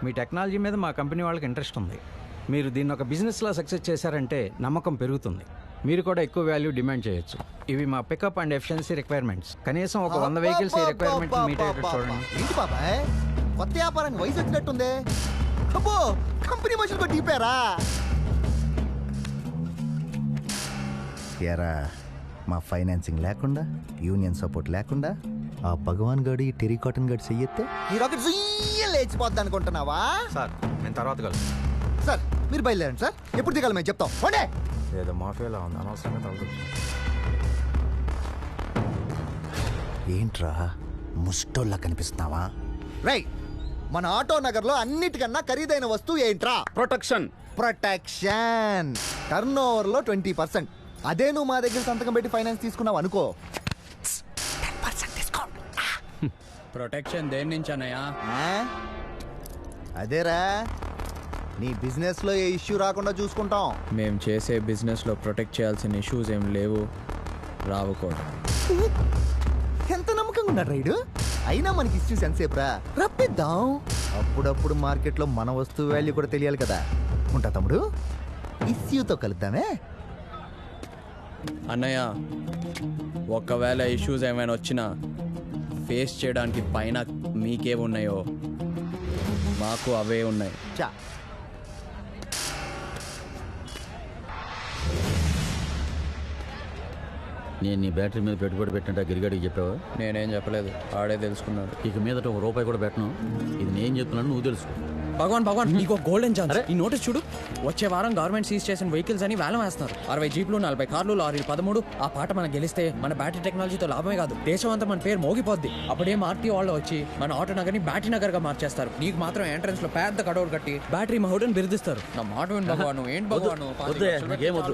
మీ technology మీద మా company వాళ్ళకి ఇంట్రెస్ట్ ఉంది. మీరు దీన్ని ఒక బిజినెస్లా సక్సెస్ చేశారంటే నమ్మకం పెరుగుతుంది. మీరు కూడా ఎక్కువ వాల్యూ డిమాండ్ చేయొచ్చు. ఇవి మా పికప్ అండ్ ఎఫిషియన్సీ రిక్వైర్మెంట్స్. కనీసం ఒక 100 వెహికల్స్ ఈ రిక్వైర్మెంట్ మీట్ అయ్యేటట్టు చూడండి. ఏంటి బాబాయ్ కొత్త వ్యాపారానికి వయసు వచ్చినట్టుంది. అబ్బో కంపెనీ మనుషులు కూడా దిపారా? ఎరా మా ఫైనాన్సింగ్ లేకుండా, యూనియన్ సపోర్ట్ లేకుండా ఆ భగవాన్ గడి టెరికాటన్ గడి చెయ్యొత్తే ఈ రాకెట్ లేచిపోద్ది అనుకుంటున్నావా? సార్ నేను తర్వాత కలుస్తాను. సార్ మీరు బయలుదేరండి సార్. ఎప్పుడు దిగాలి మేము చెప్తాం. పోండి. ఏదో మాఫియాలో ఉంది, అనవసరంగా తగులుతుంది. ఏంట్రా ముస్టోల్లా కనిపిస్తున్నావా? రై మన ఆటో నగర్లో అన్నిటికన్నా ఖరీదైన వస్తువు ఏంట్రా? ప్రొటెక్షన్. టర్న్ ఓవర్ లో 20%. అదే నువ్వు మా దగ్గర సంతకం పెట్టి ఫైనాన్స్ తీసుకున్నావు అనుకో, 10% డిస్కౌంట్. ప్రొటెక్షన్ దేని నుంచి అన్నయ్యా? అదేరా నీ బిజినెస్ లో ఏ ఇష్యూ రాకుండా చూసుకుంటాం. మేము చేసే బిజినెస్ లో ప్రొటెక్ట్ చేయాల్సిన ఇష్యూస్ ఏం లేవు, రావు కూడా. ఎంత నమ్మకంగా ఉన్నాడు రైడు. అయినా మనకి ఇష్యూస్ ఎంతసేపు రా, రప్పిద్దాం. అప్పుడప్పుడు మార్కెట్లో మన వస్తువు వాల్యూ కూడా తెలియాలి కదా. ఉంటా తమ్ముడు, ఇష్యూతో కలుద్దామే. అన్నయ్య ఒకవేళ ఇష్యూస్ ఏమైనా వచ్చినా ఫేస్ చేయడానికి పైన మీకేమున్నాయో మాకు అవే ఉన్నాయి. చా నేను నీ బ్యాటరీ మీద పెట్టుబడి పెట్టినట్టు గిరిగాడికి చెప్పావా? నేనేం చెప్పలేదు, ఆడే తెలుసుకున్నాడు. ఇక మీదట ₹1 కూడా పెట్టను. ఇది నేను చెప్తున్నాను, నువ్వు తెలుసు. భగవాన్ నీకు గోల్డెన్ ఛాన్స్. ఈ నోటీస్ చూడు. వచ్చే వారం గవర్నమెంట్ సీజ్ చేసిన వెహికల్స్ అని వేలం వేస్తున్నారు. 60 జీప్లు, 40 కార్లు, లారీలు 13. ఆ పాట మనం గెలిస్తే మన బ్యాటరీ టెక్నాలజీతో లాభమే కాదు, దేశం అంతా మన పేరు మోగిపోద్ది. అప్పుడేం ఆర్టీ వాళ్ళు వచ్చి మన ఆటో నగర్ ని బ్యాటరీ నగర్ గా మార్చేస్తారు. నీకు మాత్రం ఎంట్రన్స్ లో పెద్ద కటౌట్ కట్టి బ్యాటరీ మహోడని బిరుదిస్తారు. నా మాట విను భగవాన్. ఏంటి భగవాన్? నాకేమొద్దు,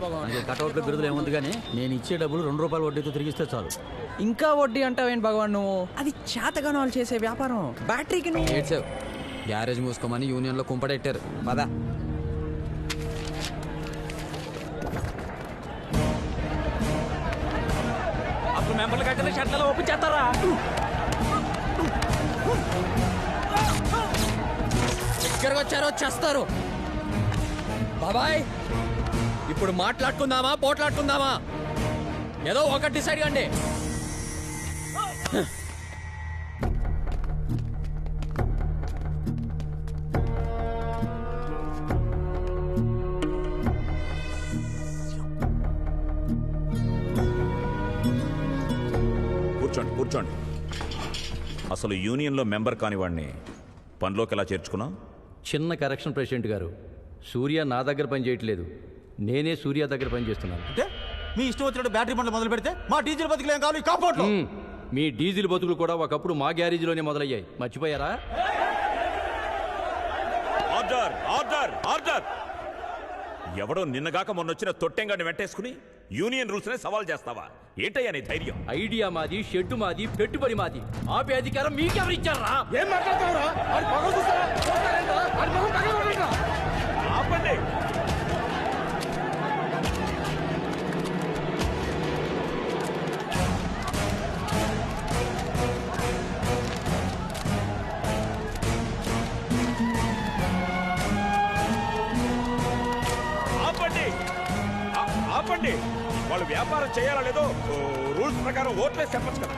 కటౌట్లో బిరుదులు ఏమొద్దు. కానీ నేను ఇచ్చే డబ్బులు ₹2 వడ్డీతో తిరిగిస్తే చాలు. ఇంకా వడ్డీ అంటావేంటి భగవాన్ నువ్వు? అది చేతగాను వాళ్ళు చేసే వ్యాపారం. బ్యాటరీకి నువ్వు గ్యారేజ్ మూసుకోమని యూనియన్ లో కుంపడెట్టారు. పదా అప్పుడు మెంబర్లు కట్టిన షర్ట్లలో ఓపెన్ చేస్తారా? దగ్గరకు వచ్చారో చేస్తారు. బాబాయ్ ఇప్పుడు మాట్లాడుకుందామా పోట్లాడుకుందామా? ఏదో ఒకటి డిసైడ్ కండి. కూర్చోండి. అసలు యూనియన్లో మెంబర్ కాని వాడిని పనిలోకి ఎలా చేర్చుకున్నావు? చిన్న కరెక్షన్ ప్రెసిడెంట్ గారు, సూర్య నా దగ్గర పని చేయట్లేదు, నేనే సూర్య దగ్గర పని చేస్తున్నాను. అంటే మీ ఇష్టం వచ్చినట్టు బ్యాటరీ బండ్లు మొదలు పెడితే మా డీజిల్ బతుకులు ఏం కావాలి? కాంపౌండ్ మీ డీజిల్ బతుకులు కూడా ఒకప్పుడు మా గ్యారేజీలోనే మొదలయ్యాయి, మర్చిపోయారా? ఆర్డర్! ఎవడో నిన్నగాక మొన్నొచ్చిన తొట్టెంగాన్ని వెంటేసుకుని యూనియన్ రూల్స్ నే సవాల్ చేస్తావా? ఏంటయ్యా నీ ధైర్యం? ఐడియా మాది, షెడ్డు మాది, పెట్టుబడి మాది. ఆపే అధికారం మీకెవరిచ్చారా? ఏం మాట్లాడతావురా? ఆపండి! ఆపండి! వాళ్ళు వ్యాపారం చేయాలా లేదో రూల్స్ ప్రకారం ఓట్లేసి చెప్పచ్చు కదా.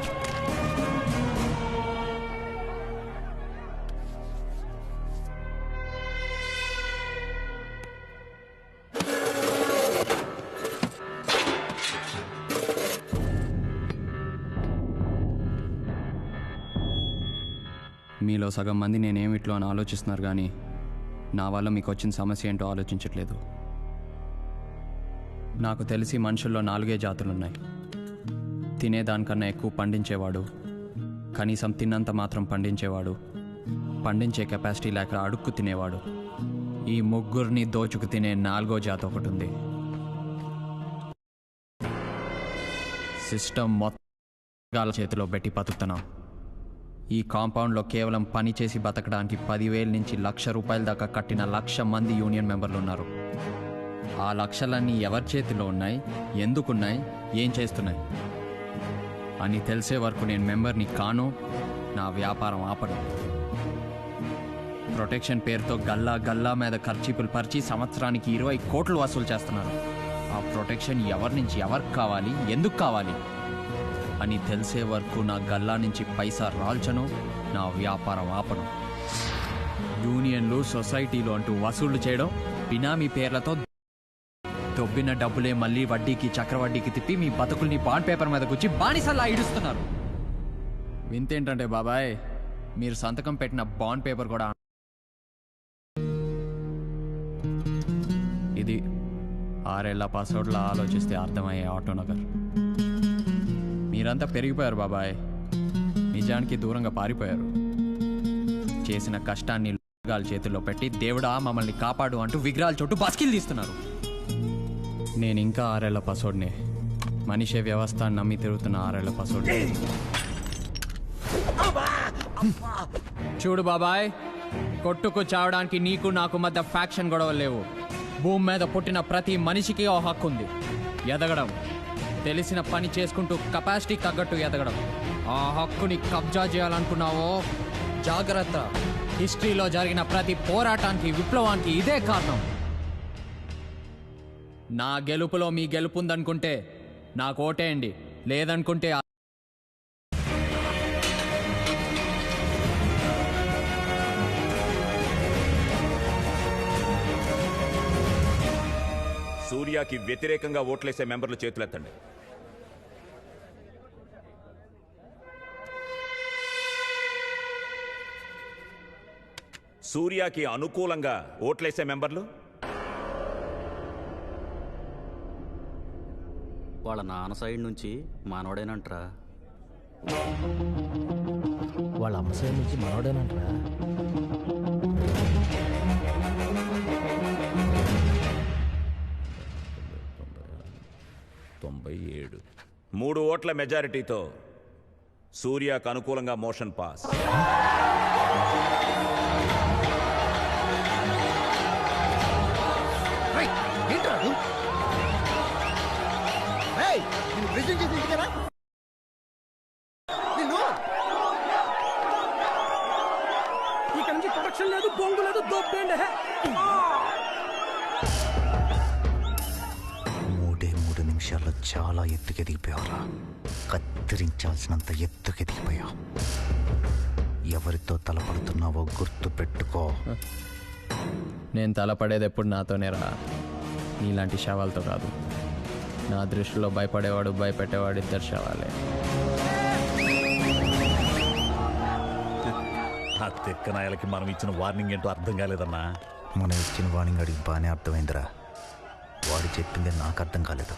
మీలో సగం మంది నేనేమిట్లో అని ఆలోచిస్తున్నారు, కానీ నా వల్ల మీకు వచ్చిన సమస్య ఏంటో ఆలోచించట్లేదు. నాకు తెలిసి మనుషుల్లో 4 జాతులున్నాయి. తినేదానికన్నా ఎక్కువ పండించేవాడు, కనీసం తిన్నంత మాత్రం పండించేవాడు, పండించే కెపాసిటీ లేక అడుక్కు తినేవాడు. ఈ ముగ్గురిని దోచుకు తినే 4వ జాతి ఒకటి ఉంది. సిస్టమ్ మొత్తం చేతిలో పెట్టి బతుకుతున్నాం. ఈ కాంపౌండ్లో కేవలం పని చేసి బతకడానికి 10,000 నుంచి ₹1,00,000 దాకా కట్టిన 1,00,000 మంది యూనియన్ మెంబర్లు ఉన్నారు. ఆ లక్షలన్నీ ఎవరి చేతిలో ఉన్నాయి, ఎందుకున్నాయి, ఏం చేస్తున్నాయి అని తెలిసే వరకు నేను మెంబర్ని కాను, నా వ్యాపారం ఆపను. ప్రొటెక్షన్ పేరుతో గల్లా గల్లా మీద ఖర్చీపులు పరిచి సంవత్సరానికి 20 కోట్లు వసూలు చేస్తున్నారు. ఆ ప్రొటెక్షన్ ఎవరి నుంచి ఎవరికి కావాలి, ఎందుకు కావాలి అని తెలిసే వరకు నా గల్లా నుంచి పైసా రాల్చను, నా వ్యాపారం ఆపను. యూనియన్లు, సొసైటీలు అంటూ వసూళ్లు చేయడం, బినామీ పేర్లతో దొబ్బిన డబ్బులే మళ్ళీ వడ్డీకి చక్రవడ్డీకి తిప్పి మీ బతుకుల్ని బాండ్ పేపర్ మీద గుచ్చి బానిసల్లా ఇడుస్తున్నారు. వింతేంటంటే బాబాయ్, మీరు సంతకం పెట్టిన బాండ్ పేపర్ కూడా ఇది 6 ఏళ్ల పాస్వర్డ్లా ఆలోచిస్తే అర్థమయ్యే ఆటోనగర్. మీరంతా పెరిగిపోయారు బాబాయ్, నిజానికి దూరంగా పారిపోయారు. చేసిన కష్టాన్ని విగ్రహాల చేతుల్లో పెట్టి దేవుడా మమ్మల్ని కాపాడు అంటూ విగ్రహాల చుట్టూ బస్కిలు తీస్తున్నారు. నేను ఇంకా 6 ఏళ్ల పాస్వర్డ్నే, మనిషే వ్యవస్థ నమ్మి తిరుగుతున్న 6 ఏళ్ల పాస్వర్డ్. చూడు బాబాయ్, కొట్టుకు చావడానికి నీకు నాకు మధ్య ఫ్యాక్షన్ గొడవలు లేవు. భూమి మీద పుట్టిన ప్రతి మనిషికి ఓ హక్కు ఉంది, ఎదగడం, తెలిసిన పని చేసుకుంటూ కెపాసిటీ తగ్గట్టు ఎదగడం. ఆ హక్కుని కబ్జా చేయాలనుకున్నావో జాగ్రత్త. హిస్టరీలో జరిగిన ప్రతి పోరాటానికి, విప్లవానికి ఇదే కారణం. నా గెలుపులో మీ గెలుపు ఉందనుకుంటే నాకు ఓటేయండి, లేదనుకుంటే సూర్యకి వ్యతిరేకంగా ఓట్లేసే మెంబర్లు చేతులెత్తండి. సూర్యకి అనుకూలంగా ఓట్లేసే మెంబర్లు, వాళ్ళ నాన్న సైడ్ నుంచి మనోడేనంటరా. వాళ్ళ అమ్మ సైడ్ నుంచి మనోడేనంటరా. మూడు ఓట్ల మెజారిటీతో సూర్యకు అనుకూలంగా మోషన్ పాస్. ఇక్కడ నుంచి ప్రొడక్షన్ లేదు, బొంగు లేదు, దొబ్బేండి. 3 నిమిషాల్లో చాలా ఎత్తుకెదిగిపోయావురా. కత్తిరించాల్సినంత ఎత్తుకెదిగిపోయావు. ఎవరితో తలపడుతున్నావో గుర్తు పెట్టుకో. నేను తలపడేది ఎప్పుడు నాతోనేరా, నీలాంటి శవాలతో కాదు. నా దృష్టిలో భయపడేవాడు, భయపెట్టేవాడు ఇద్దరు శవాలే. ఆ తెక్కనాయలకి మనం ఇచ్చిన వార్నింగ్ ఏంటో అర్థం కాలేదన్నా. మనం ఇచ్చిన వార్నింగ్ అడిగి బాగానే అర్థమైందిరా. వాడు చెప్పింది నాకు అర్థం కాలేదు.